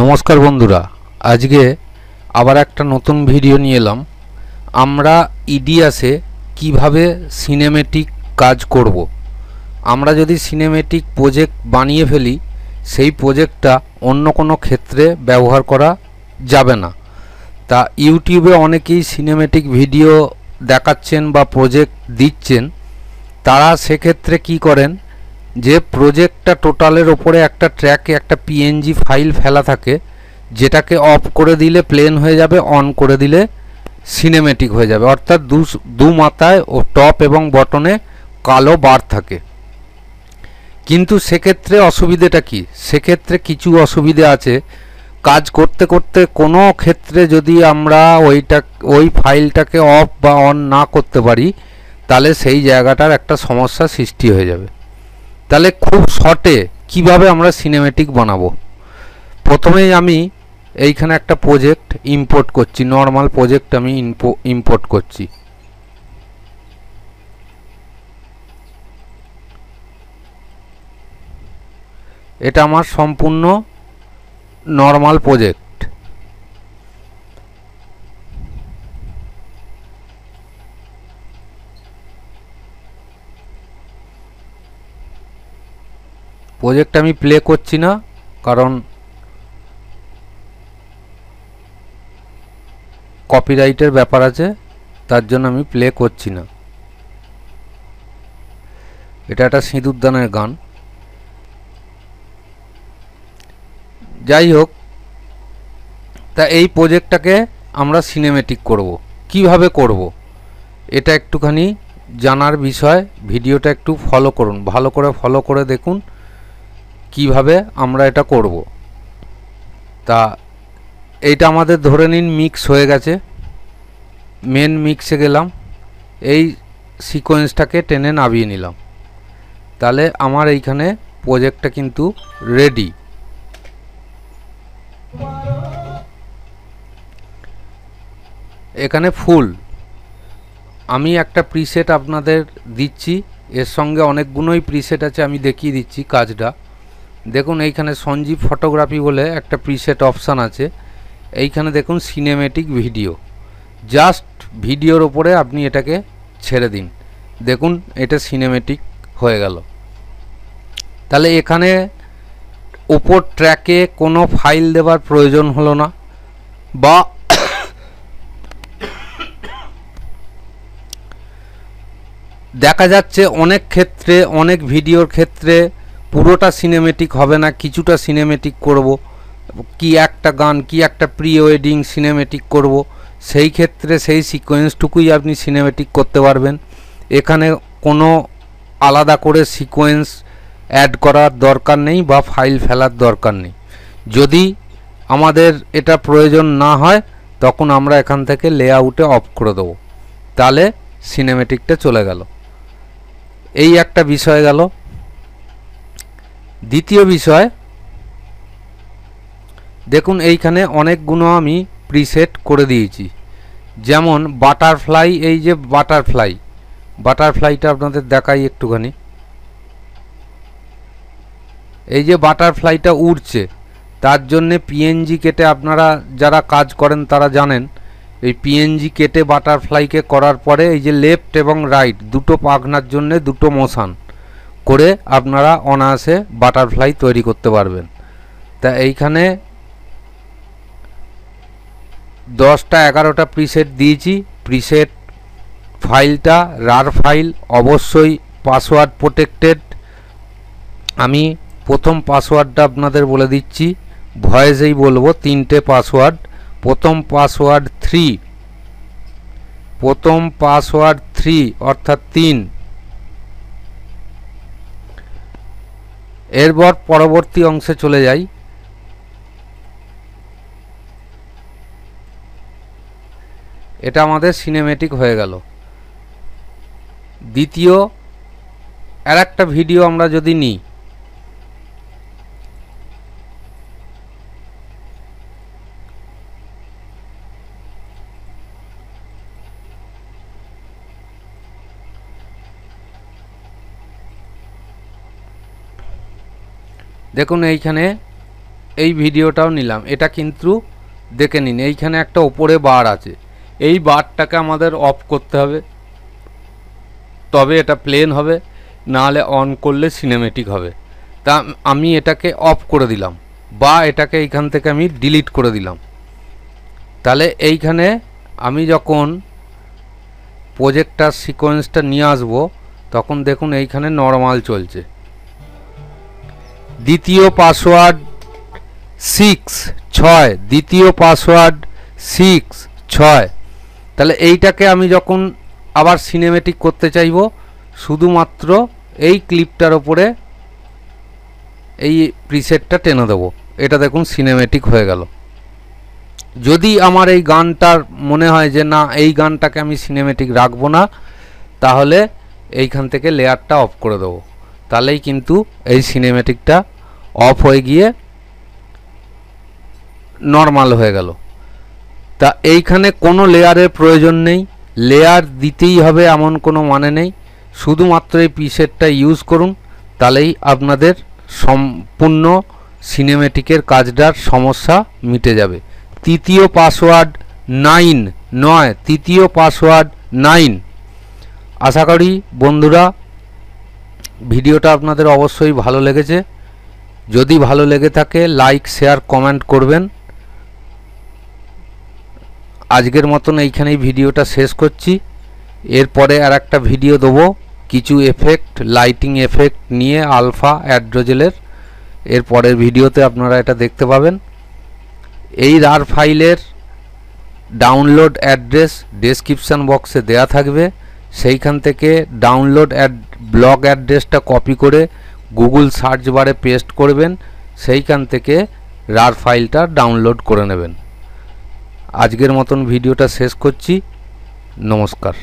নমস্কার বন্ধুরা, আজকে আবার একটা নতুন ভিডিও নিয়ে এলাম। আমরা ইডিয়াসে কিভাবে সিনেমেটিক কাজ করব। আমরা যদি সিনেমেটিক প্রজেক্ট বানিয়ে ফেলি, সেই প্রজেক্টটা অন্য কোনো ক্ষেত্রে ব্যবহার করা যাবে না। তা ইউটিউবে অনেকেই সিনেমেটিক ভিডিও দেখাচ্ছেন বা প্রজেক্ট দিচ্ছেন। তারা সেক্ষেত্রে কি করেন, যে প্রজেক্টটা টোটালের ওপরে একটা ট্র্যাকে একটা পিএনজি ফাইল ফেলা থাকে, যেটাকে অফ করে দিলে প্লেন হয়ে যাবে, অন করে দিলে সিনেমেটিক হয়ে যাবে। অর্থাৎ দু মাথায় ও টপ এবং বটনে কালো বার থাকে। কিন্তু সেক্ষেত্রে অসুবিধেটা কি? সেক্ষেত্রে কিছু অসুবিধে আছে। কাজ করতে করতে কোনো ক্ষেত্রে যদি আমরা ওই ফাইলটাকে অফ বা অন না করতে পারি, তাহলে সেই জায়গাটার একটা সমস্যা সৃষ্টি হয়ে যাবে। তাহলে খুব শর্টে কিভাবে আমরা সিনেমেটিক বানাবো। প্রথমেই আমি এইখানে একটা প্রজেক্ট ইম্পোর্ট করছি, নর্মাল প্রজেক্ট আমি ইম্পোর্ট করছি। এটা আমার সম্পূর্ণ নর্মাল প্রজেক্ট। প্রজেক্ট আমি প্লে করছি না, কারণ কপিরাইটের ব্যাপার আছে, তার জন্য আমি প্লে করছি না। এটা একটা সিঁদুরদানের গান। যাই হোক, তা এই প্রজেক্টটাকে আমরা সিনেমেটিক করব। কিভাবে করব এটা একটুখানি জানার বিষয়। ভিডিওটা একটু ফলো করুন, ভালো করে ফলো করে দেখুন কিভাবে আমরা এটা করব। তা এইটা আমাদের ধরে নিন মিক্স হয়ে গেছে। মেন মিক্সে গেলাম, এই সিকোয়েন্সটাকে টেনে নামিয়ে নিলাম। তাহলে আমার এইখানে প্রজেক্টটা কিন্তু রেডি। এখানে ফুল আমি একটা প্রিসেট আপনাদের দিচ্ছি, এর সঙ্গে অনেকগুলোই প্রিসেট আছে, আমি দেখিয়ে দিচ্ছি কাজটা। দেখুন এইখানে সঞ্জীব ফটোগ্রাফি বলে একটা প্রিসেট অপশান আছে। এইখানে দেখুন সিনেমেটিক ভিডিও, জাস্ট ভিডিওর ওপরে আপনি এটাকে ছেড়ে দিন, দেখুন এটা সিনেমেটিক হয়ে গেল। তাহলে এখানে ওপর ট্র্যাকে কোনো ফাইল দেওয়ার প্রয়োজন হলো না, বা দেখা যাচ্ছে অনেক ক্ষেত্রে অনেক ভিডিওর ক্ষেত্রে পুরোটা সিনেমেটিক হবে না, কিছুটা সিনেমেটিক করব, কি একটা গান কি একটা প্রি ওয়েডিং সিনেমেটিক করব, সেই ক্ষেত্রে সেই সিকোয়েন্সটুকুই আপনি সিনেমেটিক করতে পারবেন। এখানে কোনো আলাদা করে সিকোয়েন্স অ্যাড করার দরকার নেই বা ফাইল ফেলার দরকার নেই। যদি আমাদের এটা প্রয়োজন না হয়, তখন আমরা এখান থেকে লেআউটে অফ করে দেবো, তাহলে সিনেমেটিকটা চলে গেল। এই একটা বিষয় গেল। দ্বিতীয় বিষয়, দেখুন এইখানে অনেকগুলো আমি প্রিসেট করে দিয়েছি। যেমন বাটারফ্লাই, এই যে বাটারফ্লাইটা আপনাদের দেখাই একটুখানি। এই যে বাটারফ্লাইটা উড়ছে, তার জন্যে পিএনজি কেটে, আপনারা যারা কাজ করেন তারা জানেন, এই পিএনজি কেটে বাটারফ্লাইকে করার পরে এই যে লেফট এবং রাইট দুটো পাখনার জন্যে দুটো মোশন করে আপনারা অনায়াসে বাটারফ্লাই তৈরি করতে পারবেন। তা এইখানে 10টা 11টা প্রিসেট দিয়েছি। প্রিসেট ফাইলটা রার ফাইল, অবশ্যই পাসওয়ার্ড প্রোটেক্টেড। আমি প্রথম পাসওয়ার্ডটা আপনাদের বলে দিচ্ছি, ভয়েসেই বলবো। 3টে পাসওয়ার্ড। প্রথম পাসওয়ার্ড 3 অর্থাৎ 3। এরপর পরবর্তী অংশে চলে যাই। এটা আমাদের সিনেমেটিক হয়ে গেল। দ্বিতীয় আর একটা ভিডিও আমরা যদি নিই, দেখুন এইখানে এই ভিডিওটাও নিলাম, এটা কিন্তু দেখে নিন এইখানে একটা ওপরে বার আছে, এই বারটাকে আমাদের অফ করতে হবে, তবে এটা প্লেন হবে, নাহলে অন করলে সিনেমেটিক হবে। তা আমি এটাকে অফ করে দিলাম বা এটাকে এইখান থেকে আমি ডিলিট করে দিলাম। তাহলে এইখানে আমি যখন প্রজেক্টর সিকোয়েন্সটা নিয়ে আসবো তখন দেখুন এইখানে নর্মাল চলছে। দ্বিতীয় পাসওয়ার্ড 6 দ্বিতীয় পাসওয়ার্ড 6 তাহলে এইটাকে আমি যখন আবার সিনেমেটিক করতে চাইব শুধুমাত্র এই ক্লিপটার ওপরে এই প্রিসেটটা টেনে দেবো, এটা দেখুন সিনেমেটিক হয়ে গেল। যদি আমার এই গানটার মনে হয় যে না এই গানটাকে আমি সিনেমেটিক রাখবো না, তাহলে এইখান থেকে লেয়ারটা অফ করে দেবো, তাহলেই কিন্তু এই সিনেমেটিকটা অফ হয়ে গিয়ে নর্মাল হয়ে গেল। তা এইখানে কোনো লেয়ারের প্রয়োজন নেই, লেয়ার দিতেই হবে এমন কোনো মানে নেই, শুধুমাত্র এই প্রিসেটটা ইউজ করুন, তাহলেই আপনাদের সম্পূর্ণ সিনেমেটিকের কাজটার সমস্যা মিটে যাবে। তৃতীয় পাসওয়ার্ড 9 তৃতীয় পাসওয়ার্ড 9। আশা করি বন্ধুরা ভিডিওটা আপনাদের অবশ্যই ভালো লেগেছে। যদি ভালো লেগে থাকে লাইক শেয়ার কমেন্ট করবেন। আজকের মতন এইখানেই ভিডিওটা শেষ করছি। এরপরে আর একটা ভিডিও দেবো কিছু এফেক্ট, লাইটিং এফেক্ট নিয়ে আলফা অ্যাড্রোজেলের। এর পরের ভিডিওতে আপনারা এটা দেখতে পাবেন। এই রার ফাইলের ডাউনলোড অ্যাড্রেস ডেসক্রিপশান বক্সে দেয়া থাকবে, সেইখান থেকে ডাউনলোড ব্লগ অ্যাড্রেসটা কপি করে গুগল সার্চ বারে পেস্ট করবেন, সেইখান থেকে রার ফাইলটা ডাউনলোড করে নেবেন। আজকের মতন ভিডিওটা শেষ করছি। নমস্কার।